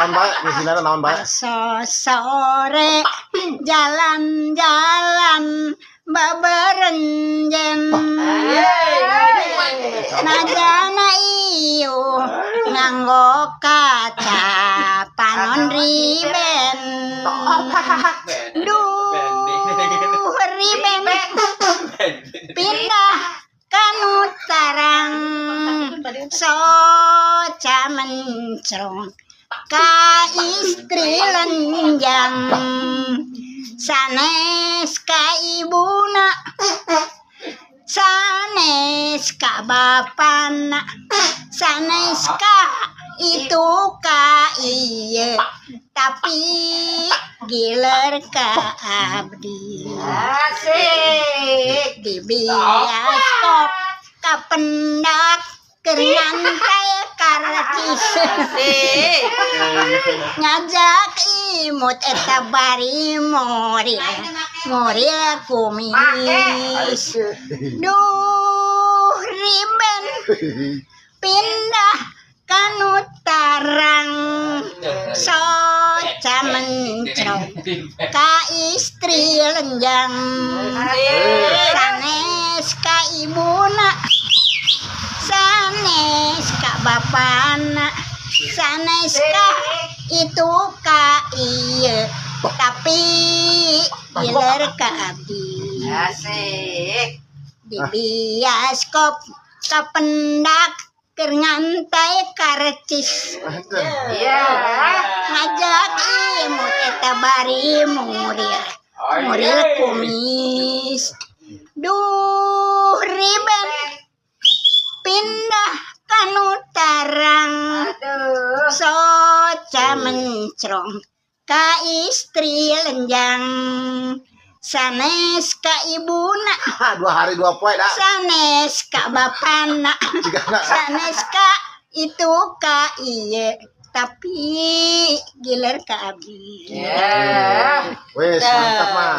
Naon bae ngisina naon bae? Sore jalan-jalan baberenjen najana iyo nganggo kaca panon riben duh riben pindah kanu tarang soca mencrong ka istri lenjang sanes ka ibuna sanes ka bapana sanes ka itu ka iye tapi giler ka abdi asik di bioskop ka pendak nyantai karcis ngajak imut eta bari moril kumis duh riben pindah kanu tarang soca mencrong ka istri lenjang sanes ka ibuna sanes ka bapana sanes ka itu ka iye tapi giler ka abdi asik di bioskop ka pendak keur ngantai karcis ngajak imut eta bari muril kumis duh riben pindah kanu tarang soca mencrong ka istri lenjang sanes ka ibuna 2 hari 2 poe dah. sanes ka bapana sanes ka itu ka iye tapi giler ka abdi Wes mantap mah.